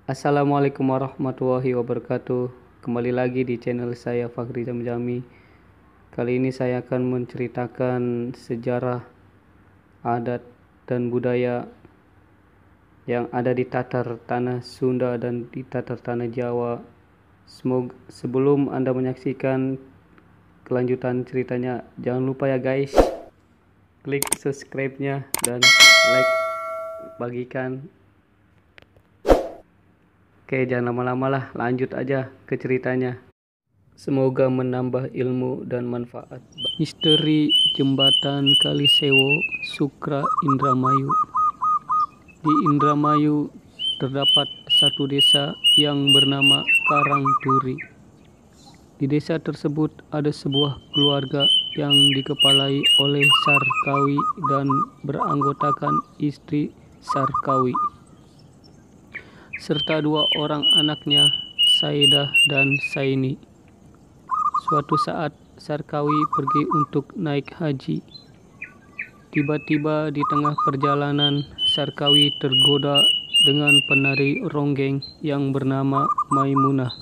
Assalamualaikum warahmatullahi wabarakatuh. Kembali lagi di channel saya Fakhri Jamjami. Kali ini saya akan menceritakan sejarah, adat, dan budaya yang ada di tatar tanah Sunda dan di tatar tanah Jawa. Sebelum Anda menyaksikan kelanjutan ceritanya, jangan lupa ya guys, klik subscribe-nya dan like, bagikan. Oke, jangan lama-lama lah, lanjut aja ke ceritanya. Semoga menambah ilmu dan manfaat. Misteri Jembatan Kalisewo, Sukra, Indramayu. Di Indramayu terdapat satu desa yang bernama Karangturi. Di desa tersebut ada sebuah keluarga yang dikepalai oleh Sarkawi dan beranggotakan istri Sarkawi serta dua orang anaknya, Saidah dan Saini. Suatu saat Sarkawi pergi untuk naik haji. Tiba-tiba di tengah perjalanan Sarkawi tergoda dengan penari ronggeng yang bernama Maimunah.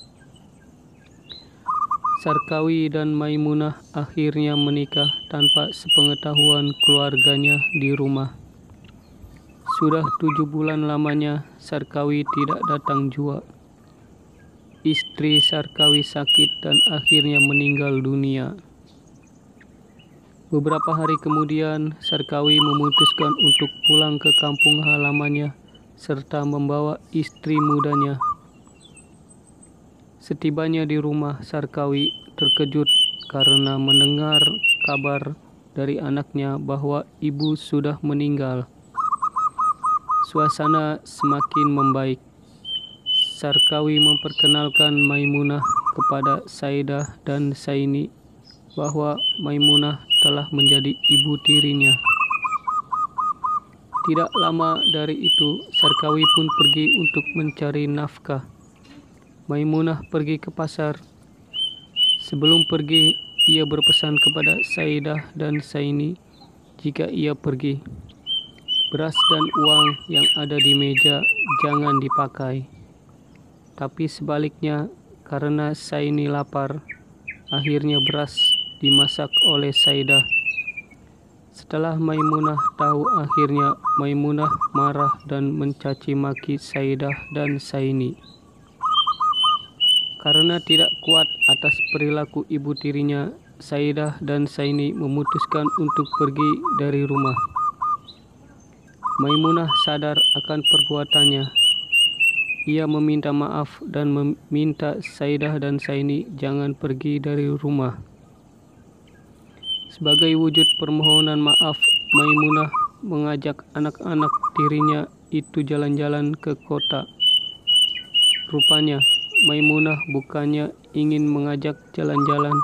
Sarkawi dan Maimunah akhirnya menikah tanpa sepengetahuan keluarganya di rumah. Sudah 7 bulan lamanya Sarkawi tidak datang jua. Istri Sarkawi sakit dan akhirnya meninggal dunia. Beberapa hari kemudian Sarkawi memutuskan untuk pulang ke kampung halamannya serta membawa istri mudanya. Setibanya di rumah, Sarkawi terkejut karena mendengar kabar dari anaknya bahwa ibu sudah meninggal. Suasana semakin membaik. Sarkawi memperkenalkan Maimunah kepada Saidah dan Saini bahwa Maimunah telah menjadi ibu tirinya. Tidak lama dari itu, Sarkawi pun pergi untuk mencari nafkah. Maimunah pergi ke pasar. Sebelum pergi, ia berpesan kepada Saidah dan Saini jika ia pergi, beras dan uang yang ada di meja jangan dipakai. Tapi sebaliknya, karena Saini lapar, akhirnya beras dimasak oleh Saidah. Setelah Maimunah tahu, akhirnya Maimunah marah dan mencaci maki Saidah dan Saini. Karena tidak kuat atas perilaku ibu tirinya, Saidah dan Saini memutuskan untuk pergi dari rumah. Maimunah sadar akan perbuatannya. Ia meminta maaf dan meminta Saidah dan Saini jangan pergi dari rumah. Sebagai wujud permohonan maaf, Maimunah mengajak anak-anak tirinya itu jalan-jalan ke kota. Rupanya, Maimunah bukannya ingin mengajak jalan-jalan,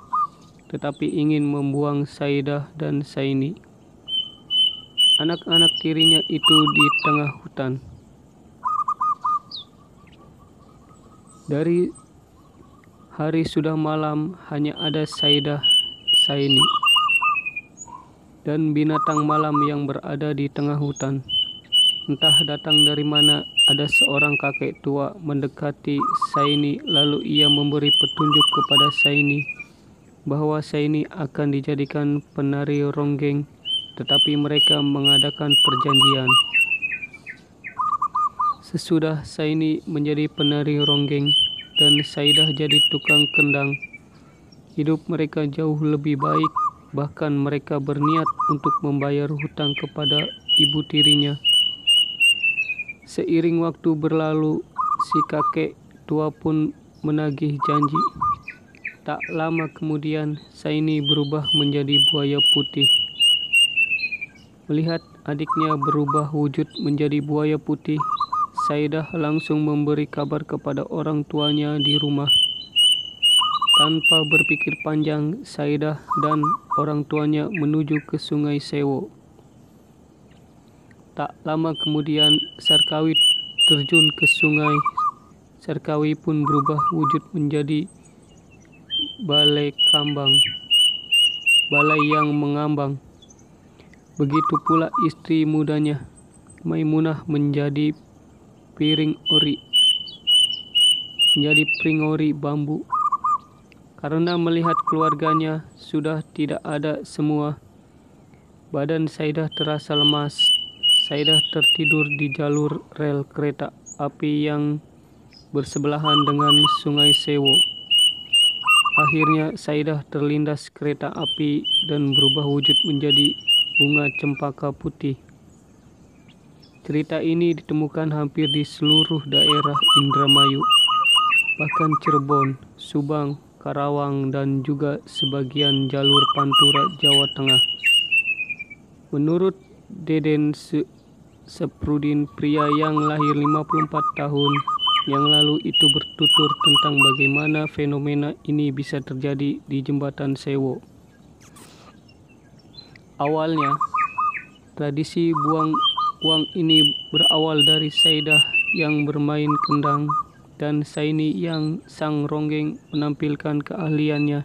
tetapi ingin membuang Saidah dan Saini. Anak-anak tirinya itu di tengah hutan. Dari hari sudah malam, hanya ada Saidah, Saini, dan binatang malam yang berada di tengah hutan. Entah datang dari mana, ada seorang kakek tua mendekati Saini, lalu ia memberi petunjuk kepada Saini bahwa Saini akan dijadikan penari ronggeng, tetapi mereka mengadakan perjanjian. Sesudah Saini menjadi penari ronggeng dan Saidah jadi tukang kendang, hidup mereka jauh lebih baik. Bahkan mereka berniat untuk membayar hutang kepada ibu tirinya. Seiring waktu berlalu, si kakek tua pun menagih janji. Tak lama kemudian, Saini berubah menjadi buaya putih. Melihat adiknya berubah wujud menjadi buaya putih, Saidah langsung memberi kabar kepada orang tuanya di rumah. Tanpa berpikir panjang, Saidah dan orang tuanya menuju ke Sungai Sewo. Tak lama kemudian, Sarkawi terjun ke sungai. Sarkawi pun berubah wujud menjadi balai kambang, balai yang mengambang. Begitu pula istri mudanya, Maimunah menjadi piring ori. menjadi pringori bambu. Karena melihat keluarganya sudah tidak ada semua, badan Saidah terasa lemas. Saidah tertidur di jalur rel kereta api yang bersebelahan dengan Sungai Sewo. Akhirnya Saidah terlindas kereta api dan berubah wujud menjadi bunga cempaka putih. Cerita ini ditemukan hampir di seluruh daerah Indramayu, bahkan Cirebon, Subang, Karawang, dan juga sebagian jalur Pantura, Jawa Tengah. Menurut Deden Seprudin, pria yang lahir 54 tahun yang lalu itu bertutur tentang bagaimana fenomena ini bisa terjadi di Jembatan Sewo. Awalnya, tradisi buang uang ini berawal dari Saidah yang bermain kendang dan Saini yang sang ronggeng menampilkan keahliannya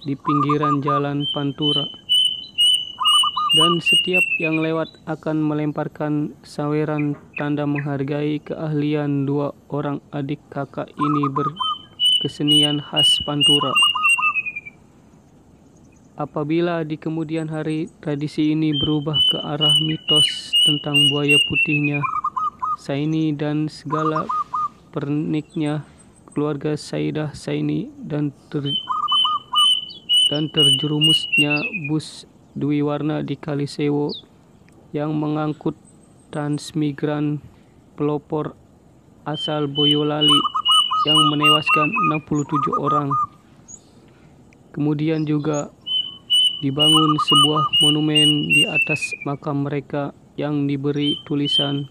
di pinggiran jalan Pantura. Dan setiap yang lewat akan melemparkan saweran tanda menghargai keahlian dua orang adik kakak ini berkesenian khas Pantura. Apabila di kemudian hari tradisi ini berubah ke arah mitos tentang buaya putihnya, Saini dan segala perniknya, keluarga Saidah Saini dan terjerumusnya bus Dwi Warna di Kali Sewo yang mengangkut transmigran pelopor asal Boyolali yang menewaskan 67 orang. Kemudian juga dibangun sebuah monumen di atas makam mereka yang diberi tulisan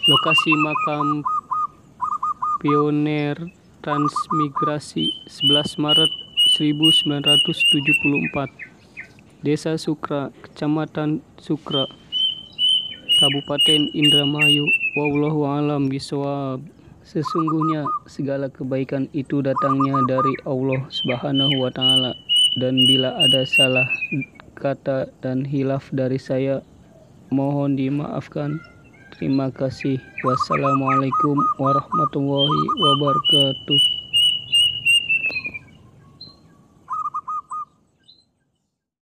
lokasi makam pioner transmigrasi 11 Maret 1974. Desa Sukra, Kecamatan Sukra, Kabupaten Indramayu. Wallahu a'lam bishawab. Sesungguhnya segala kebaikan itu datangnya dari Allah Subhanahu wa taala, dan bila ada salah kata dan hilaf dari saya, mohon dimaafkan. Terima kasih. Wassalamualaikum warahmatullahi wabarakatuh.